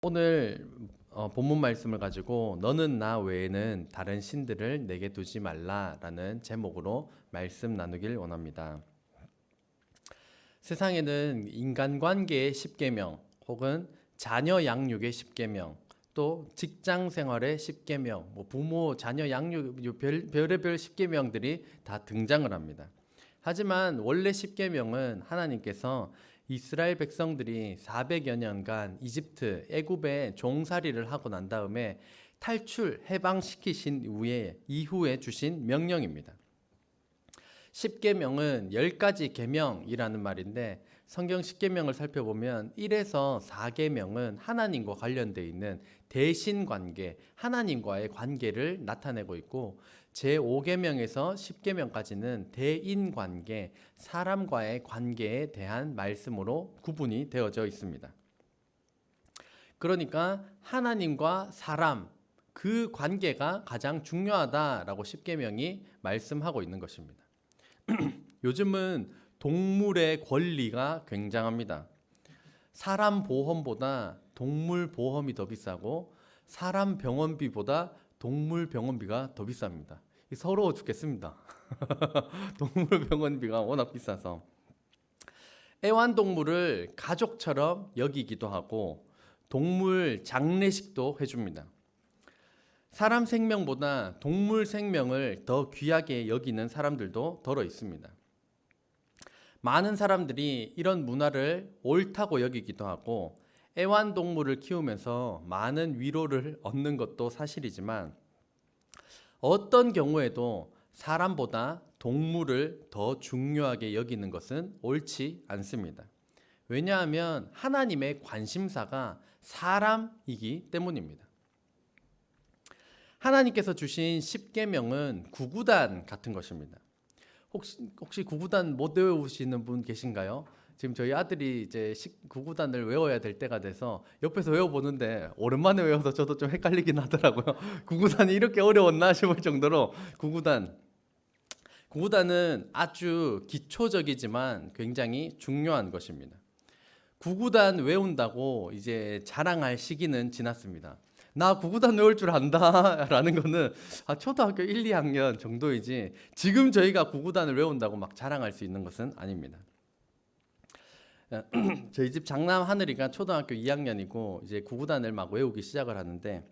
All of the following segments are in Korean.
오늘 본문 말씀을 가지고 너는 나 외에는 다른 신들을 내게 두지 말라라는 제목으로 말씀 나누길 원합니다. 세상에는 인간관계의 10계명 혹은 자녀 양육의 10계명 또 직장 생활의 10계명 부모 자녀 양육 별의별 10계명들이 다 등장을 합니다. 하지만 원래 10계명은 하나님께서 이스라엘 백성들이 400여 년간 이집트 애굽에 종살이를 하고 난 다음에 해방시키신 이후에 주신 명령입니다. 10계명은 10가지 계명이라는 말인데 성경 10계명을 살펴보면 1에서 4계명은 하나님과 관련되어 있는 대신관계, 하나님과의 관계를 나타내고 있고 제5계명에서 10계명까지는 대인관계, 사람과의 관계에 대한 말씀으로 구분이 되어져 있습니다. 그러니까 하나님과 사람, 그 관계가 가장 중요하다라고 10계명이 말씀하고 있는 것입니다. 요즘은 동물의 권리가 굉장합니다. 사람 보험보다 동물 보험이 더 비싸고 사람 병원비보다 동물 병원비가 더 비쌉니다. 서러워 죽겠습니다. 동물 병원비가 워낙 비싸서 애완동물을 가족처럼 여기기도 하고 동물 장례식도 해줍니다. 사람 생명보다 동물 생명을 더 귀하게 여기는 사람들도 더러 있습니다. 많은 사람들이 이런 문화를 옳다고 여기기도 하고 애완동물을 키우면서 많은 위로를 얻는 것도 사실이지만 어떤 경우에도 사람보다 동물을 더 중요하게 여기는 것은 옳지 않습니다. 왜냐하면 하나님의 관심사가 사람이기 때문입니다. 하나님께서 주신 10계명은 구구단 같은 것입니다. 혹시 구구단 못 외우시는 분 계신가요? 지금 저희 아들이 이제 구구단을 외워야 될 때가 돼서 옆에서 외워보는데 오랜만에 외워서 저도 좀 헷갈리긴 하더라고요. 구구단이 이렇게 어려웠나 싶을 정도로 구구단은 아주 기초적이지만 굉장히 중요한 것입니다. 구구단 외운다고 이제 자랑할 시기는 지났습니다. 나 구구단 외울 줄 안다 라는 거는 초등학교 1, 2학년 정도이지 지금 저희가 구구단을 외운다고 막 자랑할 수 있는 것은 아닙니다. 저희 집 장남 하늘이가 초등학교 2학년이고 이제 구구단을 막 외우기 시작을 하는데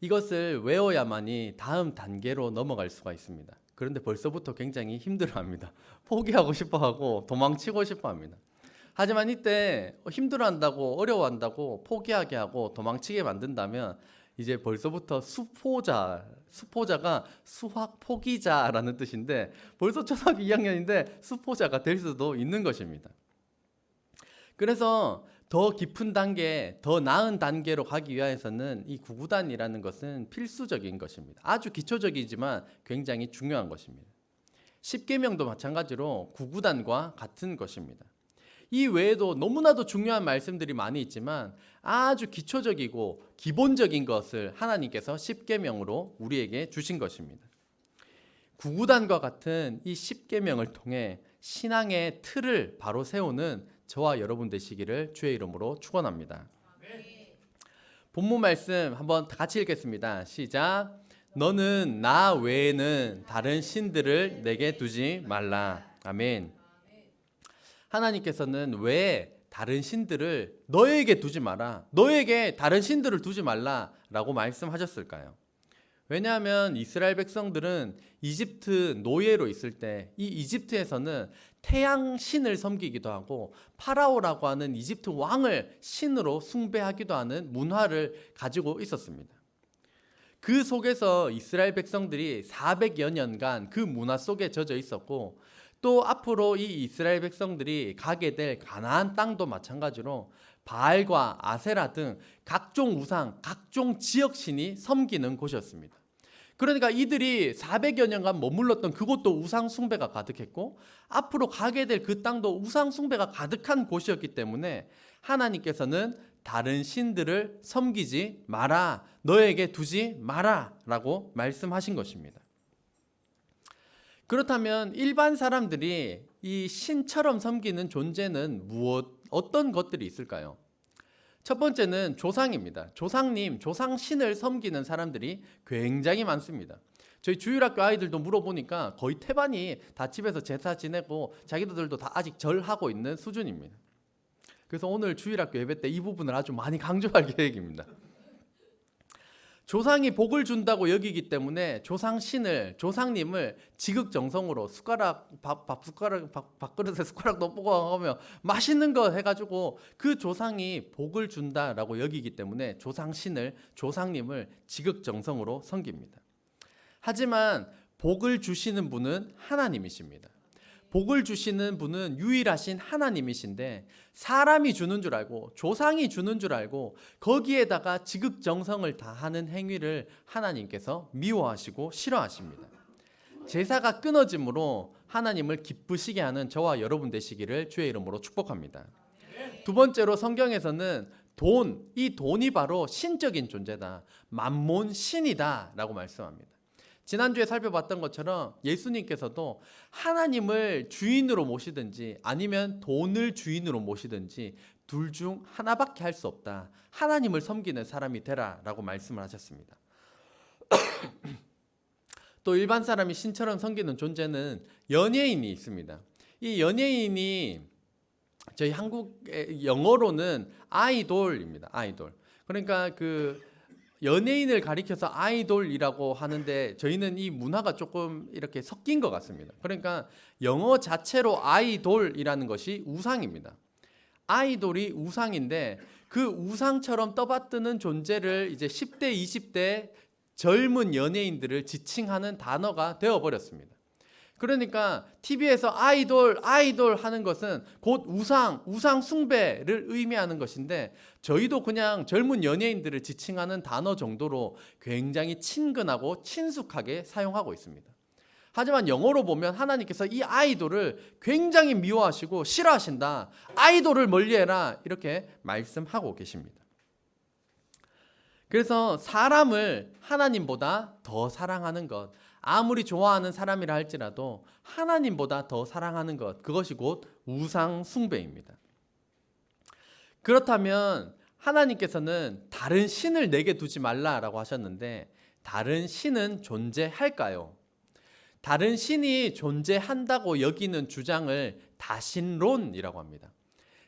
이것을 외워야만이 다음 단계로 넘어갈 수가 있습니다. 그런데 벌써부터 굉장히 힘들어합니다. 포기하고 싶어하고 도망치고 싶어합니다. 하지만 이때 힘들어한다고 어려워한다고 포기하게 하고 도망치게 만든다면 이제 벌써부터 수포자가 수학 포기자라는 뜻인데 벌써 초등학교 2학년인데 수포자가 될 수도 있는 것입니다. 그래서 더 깊은 단계, 더 나은 단계로 가기 위해서는 이 구구단이라는 것은 필수적인 것입니다. 아주 기초적이지만 굉장히 중요한 것입니다. 10계명도 마찬가지로 구구단과 같은 것입니다. 이 외에도 너무나도 중요한 말씀들이 많이 있지만 아주 기초적이고 기본적인 것을 하나님께서 10계명으로 우리에게 주신 것입니다. 구구단과 같은 이 10계명을 통해 신앙의 틀을 바로 세우는 저와 여러분 되시기를 주의 이름으로 축원합니다. 본문 말씀 한번 같이 읽겠습니다. 시작. 너는 나 외에는 다른 신들을 내게 두지 말라. 아멘. 하나님께서는 왜 다른 신들을 너에게 두지 마라, 너에게 다른 신들을 두지 말라라고 말씀하셨을까요? 왜냐하면 이스라엘 백성들은 이집트 노예로 있을 때 이 이집트에서는 태양 신을 섬기기도 하고 파라오라고 하는 이집트 왕을 신으로 숭배하기도 하는 문화를 가지고 있었습니다. 그 속에서 이스라엘 백성들이 400여 년간 그 문화 속에 젖어 있었고 또 앞으로 이 이스라엘 백성들이 가게 될 가나안 땅도 마찬가지로 바알과 아세라 등 각종 우상, 각종 지역신이 섬기는 곳이었습니다. 그러니까 이들이 400여 년간 머물렀던 그곳도 우상 숭배가 가득했고 앞으로 가게 될 그 땅도 우상 숭배가 가득한 곳이었기 때문에 하나님께서는 다른 신들을 섬기지 마라, 너에게 두지 마라 라고 말씀하신 것입니다. 그렇다면 일반 사람들이 이 신처럼 섬기는 존재는 어떤 것들이 있을까요? 첫 번째는 조상입니다. 조상님, 조상신을 섬기는 사람들이 굉장히 많습니다. 저희 주일학교 아이들도 물어보니까 거의 태반이 다 집에서 제사 지내고 자기들도 다 아직 절하고 있는 수준입니다. 그래서 오늘 주일학교 예배 때 이 부분을 아주 많이 강조할 계획입니다. 조상이 복을 준다고 여기기 때문에 조상신을, 조상님을 지극정성으로 밥그릇에 숟가락도 뽑아가며 맛있는 거 해가지고 그 조상이 복을 준다라고 여기기 때문에 조상신을, 조상님을 지극정성으로 섬깁니다. 하지만 복을 주시는 분은 하나님이십니다. 복을 주시는 분은 유일하신 하나님이신데 사람이 주는 줄 알고 조상이 주는 줄 알고 거기에다가 지극정성을 다하는 행위를 하나님께서 미워하시고 싫어하십니다. 제사가 끊어짐으로 하나님을 기쁘시게 하는 저와 여러분 되시기를 주의 이름으로 축복합니다. 두 번째로 성경에서는 이 돈이 바로 신적인 존재다. 만몬 신이다 라고 말씀합니다. 지난주에 살펴봤던 것처럼 예수님께서도 하나님을 주인으로 모시든지 아니면 돈을 주인으로 모시든지 둘 중 하나밖에 할 수 없다. 하나님을 섬기는 사람이 되라 라고 말씀을 하셨습니다. 또 일반 사람이 신처럼 섬기는 존재는 연예인이 있습니다. 이 연예인이 저희 한국의 영어로는 아이돌입니다. 아이돌. 그러니까 연예인을 가리켜서 아이돌이라고 하는데 저희는 이 문화가 조금 이렇게 섞인 것 같습니다. 그러니까 영어 자체로 아이돌이라는 것이 우상입니다. 아이돌이 우상인데 그 우상처럼 떠받드는 존재를 이제 10대, 20대 젊은 연예인들을 지칭하는 단어가 되어버렸습니다. 그러니까 TV에서 아이돌 하는 것은 곧 우상 숭배를 의미하는 것인데 저희도 그냥 젊은 연예인들을 지칭하는 단어 정도로 굉장히 친근하고 친숙하게 사용하고 있습니다. 하지만 영어로 보면 하나님께서 이 아이돌을 굉장히 미워하시고 싫어하신다. 아이돌을 멀리해라 이렇게 말씀하고 계십니다. 그래서 사람을 하나님보다 더 사랑하는 것, 아무리 좋아하는 사람이라 할지라도 하나님보다 더 사랑하는 것, 그것이 곧 우상 숭배입니다. 그렇다면 하나님께서는 다른 신을 내게 두지 말라라고 하셨는데 다른 신은 존재할까요? 다른 신이 존재한다고 여기는 주장을 다신론이라고 합니다.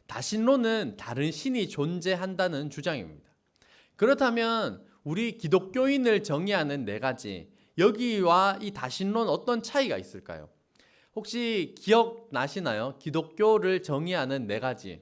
다신론은 다른 신이 존재한다는 주장입니다. 그렇다면 우리 기독교인을 정의하는 네 가지, 여기와 이 다신론 어떤 차이가 있을까요? 혹시 기억나시나요? 기독교를 정의하는 네 가지.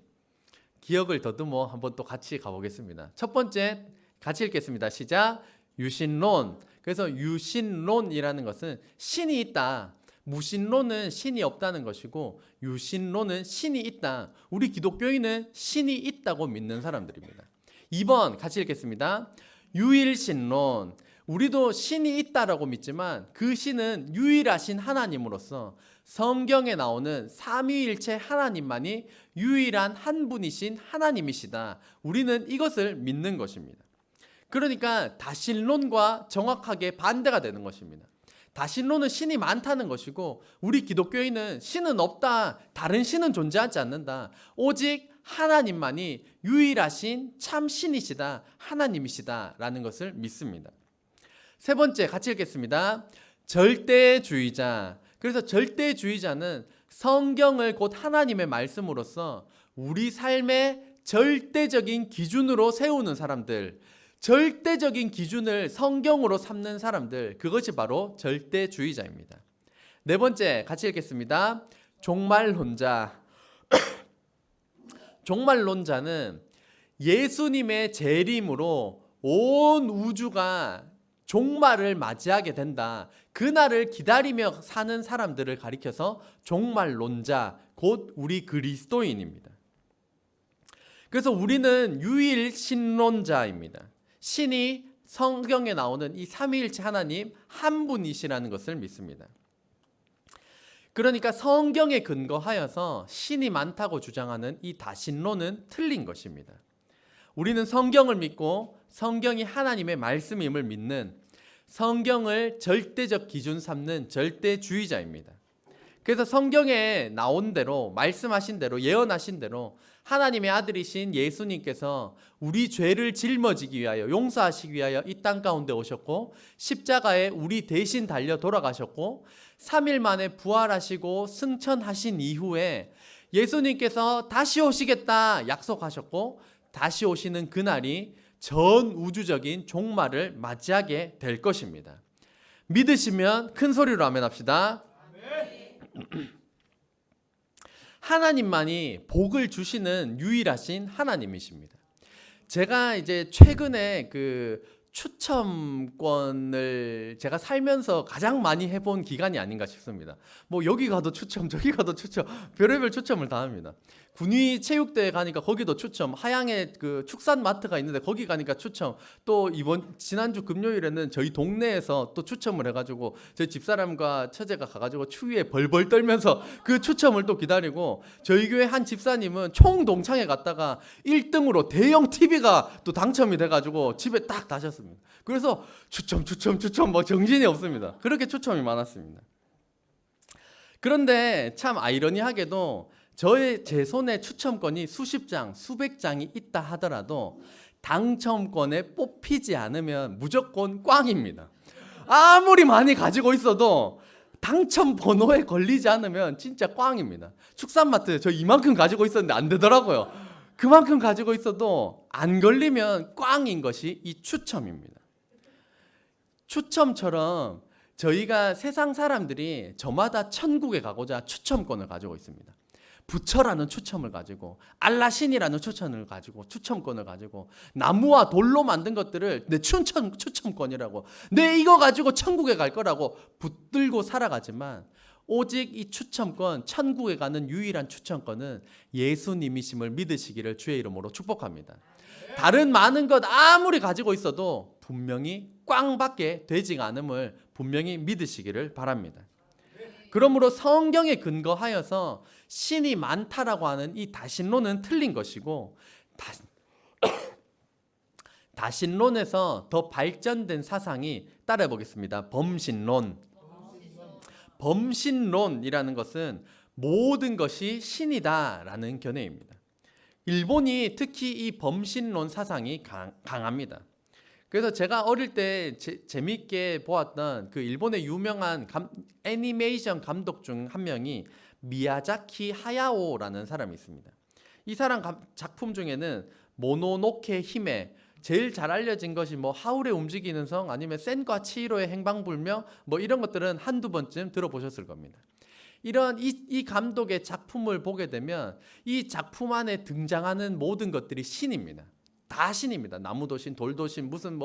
기억을 더듬어 한번 또 같이 가보겠습니다. 첫 번째 같이 읽겠습니다. 시작. 유신론. 그래서 유신론이라는 것은 신이 있다. 무신론은 신이 없다는 것이고 유신론은 신이 있다. 우리 기독교인은 신이 있다고 믿는 사람들입니다. 2번 같이 읽겠습니다. 유일신론. 우리도 신이 있다라고 믿지만 그 신은 유일하신 하나님으로서 성경에 나오는 삼위일체 하나님만이 유일한 한 분이신 하나님이시다. 우리는 이것을 믿는 것입니다. 그러니까 다신론과 정확하게 반대가 되는 것입니다. 다신론은 신이 많다는 것이고 우리 기독교인은 신은 없다. 다른 신은 존재하지 않는다. 오직 하나님만이 유일하신 참 신이시다. 하나님이시다라는 것을 믿습니다. 세 번째 같이 읽겠습니다. 절대주의자. 그래서 절대주의자는 성경을 곧 하나님의 말씀으로서 우리 삶의 절대적인 기준으로 세우는 사람들, 절대적인 기준을 성경으로 삼는 사람들, 그것이 바로 절대주의자입니다. 네 번째 같이 읽겠습니다. 종말론자. 종말론자는 예수님의 재림으로 온 우주가 종말을 맞이하게 된다. 그날을 기다리며 사는 사람들을 가리켜서 종말론자, 곧 우리 그리스도인입니다. 그래서 우리는 유일신론자입니다. 신이 성경에 나오는 이 삼위일체 하나님 한 분이시라는 것을 믿습니다. 그러니까 성경에 근거하여서 신이 많다고 주장하는 이 다신론은 틀린 것입니다. 우리는 성경을 믿고 성경이 하나님의 말씀임을 믿는 성경을 절대적 기준 삼는 절대주의자입니다. 그래서 성경에 나온 대로, 말씀하신 대로, 예언하신 대로 하나님의 아들이신 예수님께서 우리 죄를 짊어지기 위하여, 용서하시기 위하여 이 땅 가운데 오셨고, 십자가에 우리 대신 달려 돌아가셨고, 3일 만에 부활하시고 승천하신 이후에 예수님께서 다시 오시겠다 약속하셨고, 다시 오시는 그날이 전 우주적인 종말을 맞이하게 될 것입니다. 믿으시면 큰 소리로 아멘 합시다. 하나님만이 복을 주시는 유일하신 하나님이십니다. 제가 이제 최근에 그 추첨권을 제가 살면서 가장 많이 해본 기간이 아닌가 싶습니다. 뭐 여기 가도 추첨, 저기 가도 추첨, 별의별 추첨을 다 합니다. 군위 체육대회 가니까 거기도 추첨, 하양에 그 축산마트가 있는데 거기 가니까 추첨, 또 지난주 금요일에는 저희 동네에서 또 추첨을 해가지고 저희 집사람과 처제가 가가지고 추위에 벌벌 떨면서 그 추첨을 또 기다리고, 저희 교회 한 집사님은 총동창회 갔다가 1등으로 대형 TV가 또 당첨이 돼가지고 집에 딱 다셨습니다. 그래서 추첨 뭐 정신이 없습니다. 그렇게 추첨이 많았습니다. 그런데 참 아이러니하게도 제 손에 추첨권이 수십 장, 수백 장이 있다 하더라도 당첨권에 뽑히지 않으면 무조건 꽝입니다. 아무리 많이 가지고 있어도 당첨 번호에 걸리지 않으면 진짜 꽝입니다. 축산마트 저 이만큼 가지고 있었는데 안 되더라고요. 그만큼 가지고 있어도 안 걸리면 꽝인 것이 이 추첨입니다. 추첨처럼 저희가 세상 사람들이 저마다 천국에 가고자 추첨권을 가지고 있습니다. 부처라는 추첨을 가지고, 알라신이라는 추첨권을 가지고 나무와 돌로 만든 것들을 내 추첨권이라고, 내 이거 가지고 천국에 갈 거라고 붙들고 살아가지만, 오직 이 추첨권, 천국에 가는 유일한 추첨권은 예수님이심을 믿으시기를 주의 이름으로 축복합니다. 다른 많은 것 아무리 가지고 있어도 분명히 꽝밖에 되지가 않음을 분명히 믿으시기를 바랍니다. 그러므로 성경에 근거하여서 신이 많다라고 하는 이 다신론은 틀린 것이고, 다신론에서 더 발전된 사상이, 따라해 보겠습니다. 범신론. 범신론이라는 것은 모든 것이 신이다라는 견해입니다. 일본이 특히 이 범신론 사상이 강합니다. 그래서 제가 어릴 때 재미있게 보았던 그 일본의 유명한 애니메이션 감독 중 한 명이 미야자키 하야오라는 사람이 있습니다. 이 사람 작품 중에는 모노노케 히메, 제일 잘 알려진 것이 뭐 하울의 움직이는 성, 아니면 센과 치히로의 행방불명, 뭐 이런 것들은 한두 번쯤 들어보셨을 겁니다. 이런 이 감독의 작품을 보게 되면 이 작품 안에 등장하는 모든 것들이 신입니다. 다 신입니다. 나무도 신, 돌도 신, 무슨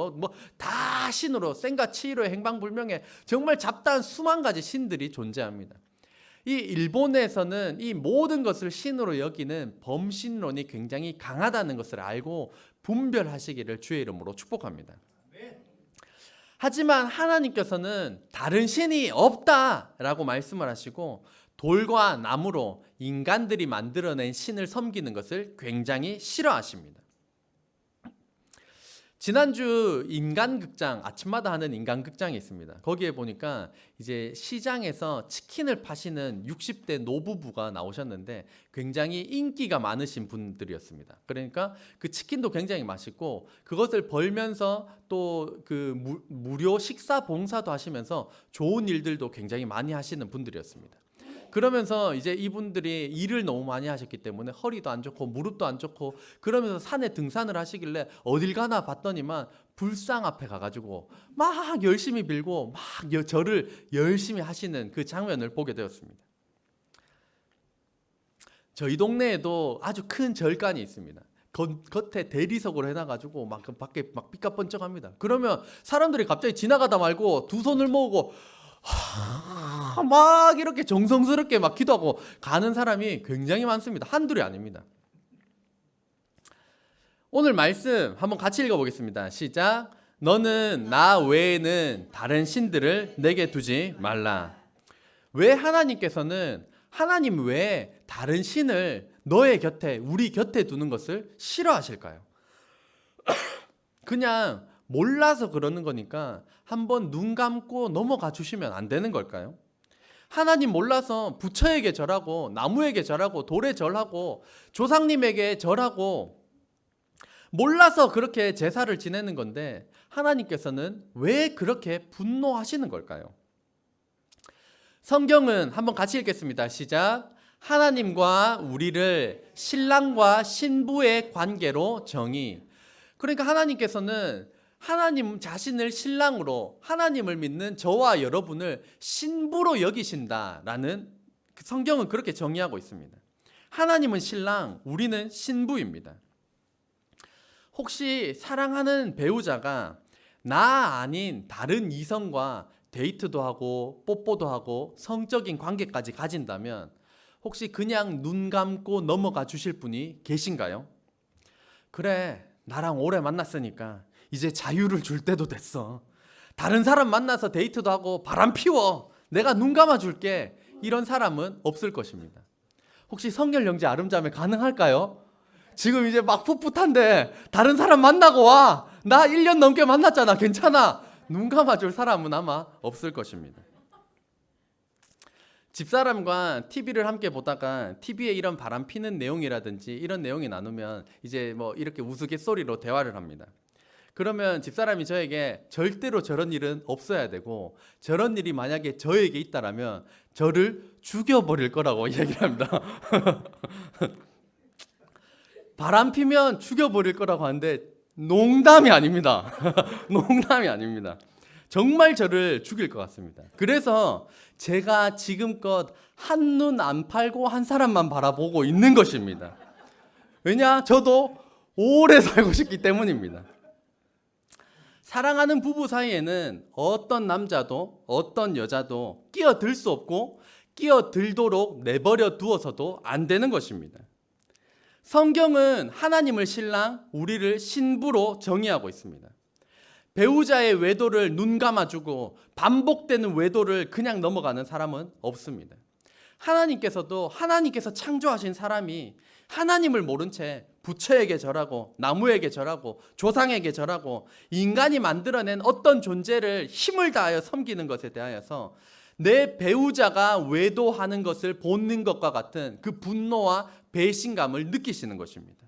다 신으로, 센과 치히로의 행방불명에 정말 잡다한 수만 가지 신들이 존재합니다. 이 일본에서는 이 모든 것을 신으로 여기는 범신론이 굉장히 강하다는 것을 알고 분별하시기를 주의 이름으로 축복합니다. 하지만 하나님께서는 다른 신이 없다라고 말씀을 하시고, 돌과 나무로 인간들이 만들어낸 신을 섬기는 것을 굉장히 싫어하십니다. 지난주 인간극장, 아침마다 하는 인간극장이 있습니다. 거기에 보니까 이제 시장에서 치킨을 파시는 60대 노부부가 나오셨는데 굉장히 인기가 많으신 분들이었습니다. 그러니까 그 치킨도 굉장히 맛있고, 그것을 벌면서 또 그 무료 식사 봉사도 하시면서 좋은 일들도 굉장히 많이 하시는 분들이었습니다. 그러면서 이제 이분들이 일을 너무 많이 하셨기 때문에 허리도 안 좋고 무릎도 안 좋고, 그러면서 산에 등산을 하시길래 어딜 가나 봤더니만 불상 앞에 가가지고 막 열심히 빌고 막 절을 열심히 하시는 그 장면을 보게 되었습니다. 저희 동네에도 아주 큰 절간이 있습니다. 겉에 대리석으로 해놔가지고 막 밖에 막 삐까뻔쩍합니다. 그러면 사람들이 갑자기 지나가다 말고 두 손을 모으고 막 이렇게 정성스럽게 막 기도하고 가는 사람이 굉장히 많습니다. 한둘이 아닙니다. 오늘 말씀 한번 같이 읽어보겠습니다. 시작. 너는 나 외에는 다른 신들을 내게 두지 말라. 왜 하나님께서는 하나님 외에 다른 신을 너의 곁에, 우리 곁에 두는 것을 싫어하실까요? 그냥 몰라서 그러는 거니까 한번 눈 감고 넘어가 주시면 안 되는 걸까요? 하나님 몰라서 부처에게 절하고 나무에게 절하고 돌에 절하고 조상님에게 절하고 몰라서 그렇게 제사를 지내는 건데 하나님께서는 왜 그렇게 분노하시는 걸까요? 성경은 한번 같이 읽겠습니다. 시작. 하나님과 우리를 신랑과 신부의 관계로 정의. 그러니까 하나님께서는 하나님 자신을 신랑으로, 하나님을 믿는 저와 여러분을 신부로 여기신다라는 성경은 그렇게 정의하고 있습니다. 하나님은 신랑, 우리는 신부입니다. 혹시 사랑하는 배우자가 나 아닌 다른 이성과 데이트도 하고 뽀뽀도 하고 성적인 관계까지 가진다면 혹시 그냥 눈 감고 넘어가 주실 분이 계신가요? 그래, 나랑 오래 만났으니까 이제 자유를 줄 때도 됐어. 다른 사람 만나서 데이트도 하고 바람 피워. 내가 눈 감아 줄게. 이런 사람은 없을 것입니다. 혹시 성결 형제 아름자매 가능할까요? 지금 이제 막 풋풋한데 다른 사람 만나고 와. 나 1년 넘게 만났잖아. 괜찮아. 눈 감아줄 사람은 아마 없을 것입니다. 집사람과 TV를 함께 보다가 TV에 이런 바람 피는 내용이라든지 이런 내용이 나누면 이제 뭐 이렇게 우스갯소리로 대화를 합니다. 그러면 집사람이 저에게 절대로 저런 일은 없어야 되고 저런 일이 만약에 저에게 있다라면 저를 죽여버릴 거라고 이야기를 합니다. 바람 피면 죽여버릴 거라고 하는데 농담이 아닙니다. 농담이 아닙니다. 정말 저를 죽일 것 같습니다. 그래서 제가 지금껏 한눈 안 팔고 한 사람만 바라보고 있는 것입니다. 왜냐? 저도 오래 살고 싶기 때문입니다. 사랑하는 부부 사이에는 어떤 남자도 어떤 여자도 끼어들 수 없고 끼어들도록 내버려 두어서도 안 되는 것입니다. 성경은 하나님을 신랑, 우리를 신부로 정의하고 있습니다. 배우자의 외도를 눈 감아주고 반복되는 외도를 그냥 넘어가는 사람은 없습니다. 하나님께서 창조하신 사람이 하나님을 모른 채 부처에게 절하고 나무에게 절하고 조상에게 절하고 인간이 만들어낸 어떤 존재를 힘을 다하여 섬기는 것에 대하여서 내 배우자가 외도하는 것을 보는 것과 같은 그 분노와 배신감을 느끼시는 것입니다.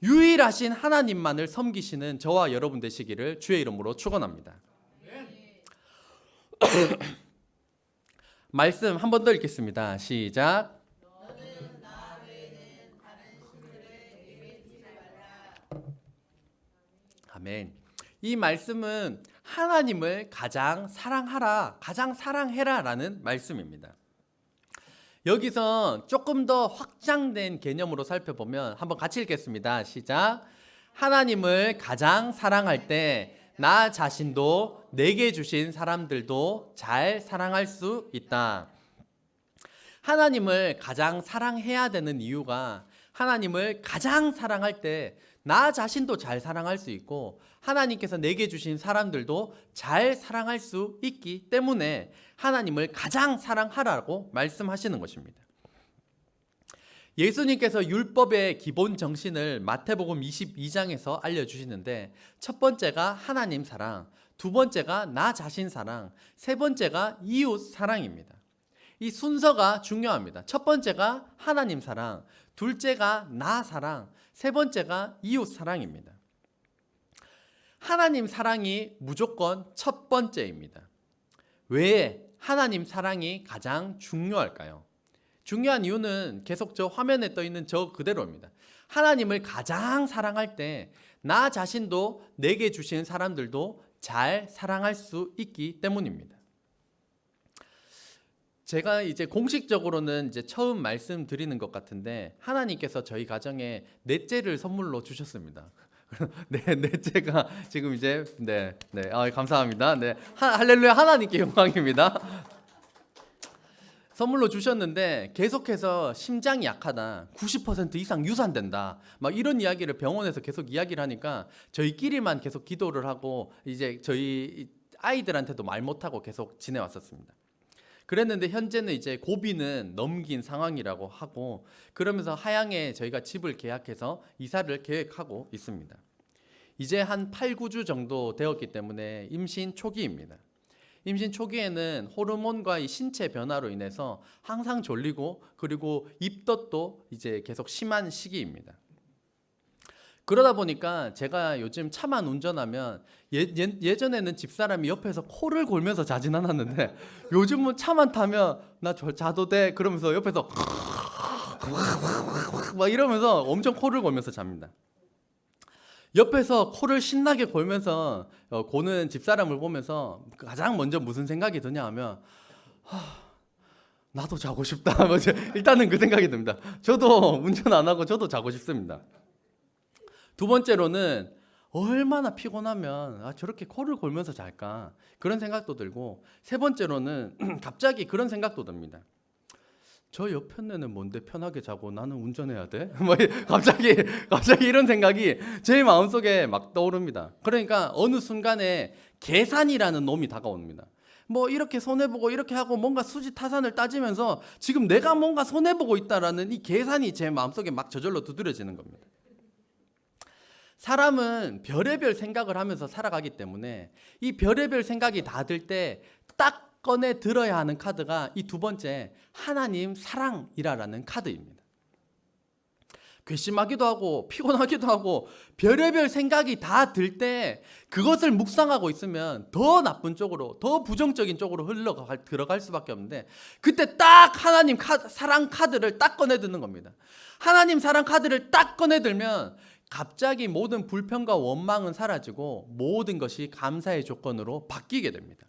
유일하신 하나님만을 섬기시는 저와 여러분 되시기를 주의 이름으로 축원합니다. 말씀 한 번 더 읽겠습니다. 시작. 아멘. 이 말씀은 하나님을 가장 사랑하라, 가장 사랑해라라는 말씀입니다. 여기서 조금 더 확장된 개념으로 살펴보면 한번 같이 읽겠습니다. 시작. 하나님을 가장 사랑할 때 나 자신도 내게 주신 사람들도 잘 사랑할 수 있다. 하나님을 가장 사랑해야 되는 이유가 하나님을 가장 사랑할 때 나 자신도 잘 사랑할 수 있고 하나님께서 내게 주신 사람들도 잘 사랑할 수 있기 때문에 하나님을 가장 사랑하라고 말씀하시는 것입니다. 예수님께서 율법의 기본 정신을 마태복음 22장에서 알려주시는데 첫 번째가 하나님 사랑, 두 번째가 나 자신 사랑, 세 번째가 이웃 사랑입니다. 이 순서가 중요합니다. 첫 번째가 하나님 사랑, 둘째가 나 사랑, 세 번째가 이웃 사랑입니다. 하나님 사랑이 무조건 첫 번째입니다. 왜 하나님 사랑이 가장 중요할까요? 중요한 이유는 계속 저 화면에 떠 있는 저 그대로입니다. 하나님을 가장 사랑할 때 나 자신도 내게 주신 사람들도 잘 사랑할 수 있기 때문입니다. 제가 이제 공식적으로는 이제 처음 말씀드리는 것 같은데 하나님께서 저희 가정에 넷째를 선물로 주셨습니다. 네, 넷째가 지금 이제 감사합니다. 네, 할렐루야, 하나님께 영광입니다. 선물로 주셨는데 계속해서 심장이 약하다, 90% 이상 유산된다, 막 이런 이야기를 병원에서 계속 이야기를 하니까 저희끼리만 계속 기도를 하고 이제 저희 아이들한테도 말 못하고 계속 지내왔었습니다. 그랬는데 현재는 이제 고비는 넘긴 상황이라고 하고 그러면서 하양에 저희가 집을 계약해서 이사를 계획하고 있습니다. 이제 한 8, 9주 정도 되었기 때문에 임신 초기입니다. 임신 초기에는 호르몬과 이 신체 변화로 인해서 항상 졸리고 그리고 입덧도 이제 계속 심한 시기입니다. 그러다 보니까 제가 요즘 차만 운전하면 예전에는 집사람이 옆에서 코를 골면서 자진 않았는데 요즘은 차만 타면 나 자도 돼 그러면서 옆에서 막 이러면서 엄청 코를 골면서 잡니다. 옆에서 코를 신나게 골면서 고는 집사람을 보면서 가장 먼저 무슨 생각이 드냐 하면 나도 자고 싶다. 일단은 그 생각이 듭니다. 저도 운전 안 하고 저도 자고 싶습니다. 두 번째로는 얼마나 피곤하면 저렇게 코를 골면서 잘까 그런 생각도 들고, 세 번째로는 갑자기 그런 생각도 듭니다. 저 옆편네는 뭔데 편하게 자고 나는 운전해야 돼? 갑자기 이런 생각이 제 마음속에 막 떠오릅니다. 그러니까 어느 순간에 계산이라는 놈이 다가옵니다. 이렇게 손해보고 이렇게 하고 뭔가 수지타산을 따지면서 지금 내가 뭔가 손해보고 있다라는 이 계산이 제 마음속에 막 저절로 두드려지는 겁니다. 사람은 별의별 생각을 하면서 살아가기 때문에 이 별의별 생각이 다 들 때 딱 꺼내 들어야 하는 카드가 이 두 번째 하나님 사랑이라는 카드입니다. 괘씸하기도 하고 피곤하기도 하고 별의별 생각이 다 들 때 그것을 묵상하고 있으면 더 나쁜 쪽으로, 더 부정적인 쪽으로 들어갈 수밖에 없는데, 그때 딱 하나님 사랑 카드를 딱 꺼내 드는 겁니다. 하나님 사랑 카드를 딱 꺼내 들면 갑자기 모든 불평과 원망은 사라지고 모든 것이 감사의 조건으로 바뀌게 됩니다.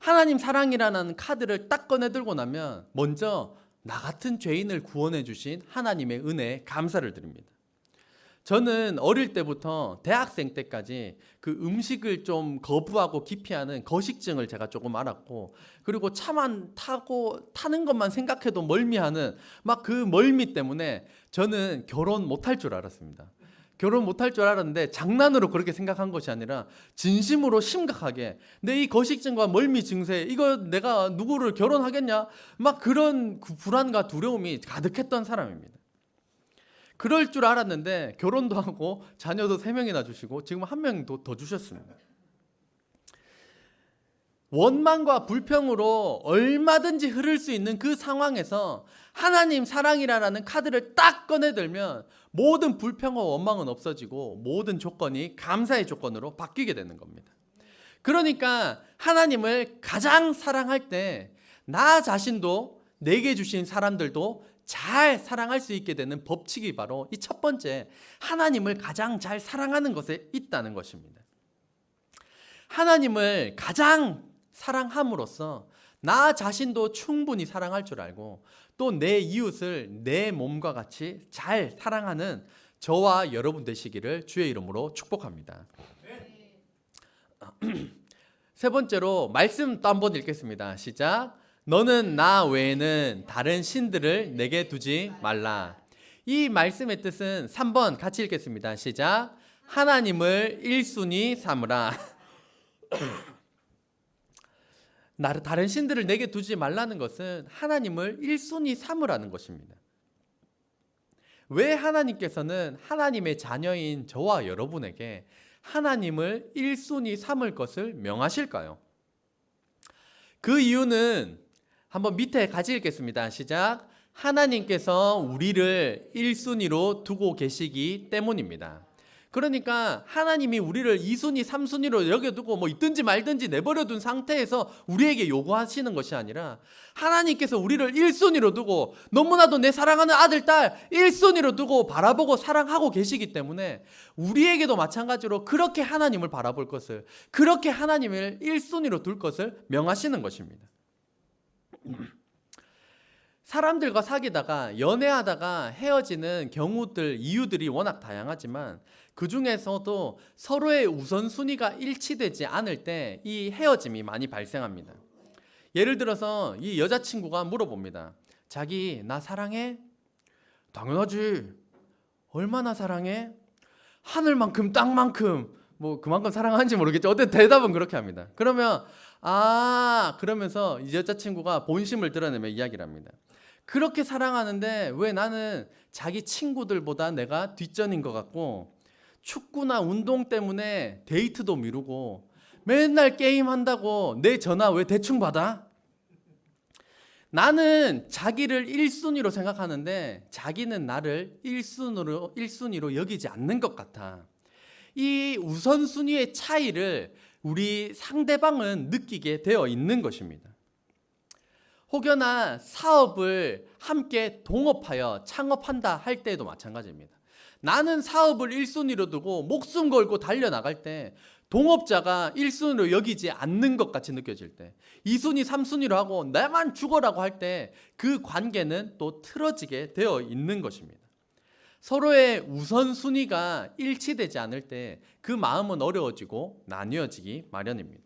하나님 사랑이라는 카드를 딱 꺼내 들고 나면 먼저 나 같은 죄인을 구원해 주신 하나님의 은혜에 감사를 드립니다. 저는 어릴 때부터 대학생 때까지 그 음식을 좀 거부하고 기피하는 거식증을 제가 조금 알았고, 그리고 차만 타는 것만 생각해도 멀미하는 막 그 멀미 때문에 저는 결혼 못할 줄 알았습니다. 결혼 못할 줄 알았는데 장난으로 그렇게 생각한 것이 아니라 진심으로 심각하게 내 이 거식증과 멀미 증세 이거 내가 누구를 결혼하겠냐 막 그런 불안과 두려움이 가득했던 사람입니다. 그럴 줄 알았는데 결혼도 하고 자녀도 3명이나 주시고 지금 1명 더 주셨습니다. 원망과 불평으로 얼마든지 흐를 수 있는 그 상황에서 하나님 사랑이라는 카드를 딱 꺼내들면 모든 불평과 원망은 없어지고 모든 조건이 감사의 조건으로 바뀌게 되는 겁니다. 그러니까 하나님을 가장 사랑할 때 나 자신도 내게 주신 사람들도 잘 사랑할 수 있게 되는 법칙이 바로 이 첫 번째 하나님을 가장 잘 사랑하는 것에 있다는 것입니다. 하나님을 가장 사랑함으로써 나 자신도 충분히 사랑할 줄 알고 또 내 이웃을 내 몸과 같이 잘 사랑하는 저와 여러분 되시기를 주의 이름으로 축복합니다. 세 번째로 말씀 또 한번 읽겠습니다. 시작. 너는 나 외에는 다른 신들을 내게 두지 말라. 이 말씀의 뜻은 3번 같이 읽겠습니다. 시작. 하나님을 1순위 삼으라. 다른 신들을 내게 두지 말라는 것은 하나님을 1순위 삼으라는 것입니다. 왜 하나님께서는 하나님의 자녀인 저와 여러분에게 하나님을 1순위 삼을 것을 명하실까요? 그 이유는 한번 밑에 같이 읽겠습니다. 시작. 하나님께서 우리를 1순위로 두고 계시기 때문입니다. 그러니까 하나님이 우리를 2순위, 3순위로 여겨두고 있든지 말든지 내버려둔 상태에서 우리에게 요구하시는 것이 아니라 하나님께서 우리를 1순위로 두고 너무나도 내 사랑하는 아들, 딸 1순위로 두고 바라보고 사랑하고 계시기 때문에 우리에게도 마찬가지로 그렇게 하나님을 바라볼 것을, 그렇게 하나님을 1순위로 둘 것을 명하시는 것입니다. 사람들과 사귀다가 연애하다가 헤어지는 경우들, 이유들이 워낙 다양하지만 그 중에서도 서로의 우선순위가 일치되지 않을 때 이 헤어짐이 많이 발생합니다. 예를 들어서 이 여자친구가 물어봅니다. 자기 나 사랑해? 당연하지. 얼마나 사랑해? 하늘만큼 땅만큼. 그만큼 사랑하는지 모르겠죠. 어때 대답은 그렇게 합니다. 그러면 그러면서 이 여자친구가 본심을 드러내며 이야기를 합니다. 그렇게 사랑하는데 왜 나는 자기 친구들보다 내가 뒷전인 것 같고 축구나 운동 때문에 데이트도 미루고 맨날 게임한다고 내 전화 왜 대충 받아? 나는 자기를 1순위로 생각하는데 자기는 나를 1순위로 여기지 않는 것 같아. 이 우선순위의 차이를 우리 상대방은 느끼게 되어 있는 것입니다. 혹여나 사업을 함께 동업하여 창업한다 할 때도 마찬가지입니다. 나는 사업을 1순위로 두고 목숨 걸고 달려나갈 때 동업자가 1순위로 여기지 않는 것 같이 느껴질 때 2순위, 3순위로 하고 나만 죽어라고 할 때 그 관계는 또 틀어지게 되어 있는 것입니다. 서로의 우선순위가 일치되지 않을 때 그 마음은 어려워지고 나뉘어지기 마련입니다.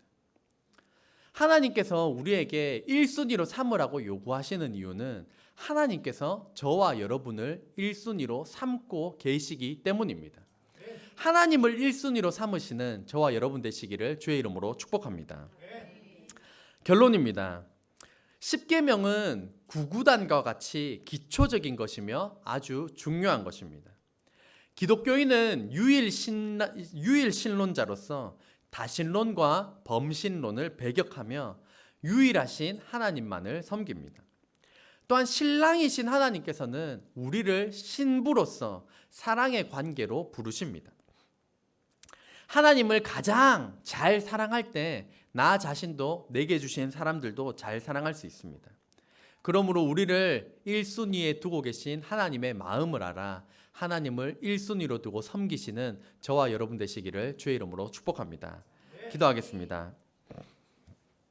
하나님께서 우리에게 1순위로 삼으라고 요구하시는 이유는 하나님께서 저와 여러분을 1순위로 삼고 계시기 때문입니다. 하나님을 1순위로 삼으시는 저와 여러분 되시기를 주의 이름으로 축복합니다. 결론입니다. 십계명은 구구단과 같이 기초적인 것이며 아주 중요한 것입니다. 기독교인은 유일신론자로서 다신론과 범신론을 배격하며 유일하신 하나님만을 섬깁니다. 또한 신랑이신 하나님께서는 우리를 신부로서 사랑의 관계로 부르십니다. 하나님을 가장 잘 사랑할 때 나 자신도 내게 주신 사람들도 잘 사랑할 수 있습니다. 그러므로 우리를 1순위에 두고 계신 하나님의 마음을 알아 하나님을 1순위로 두고 섬기시는 저와 여러분 되시기를 주의 이름으로 축복합니다. 기도하겠습니다.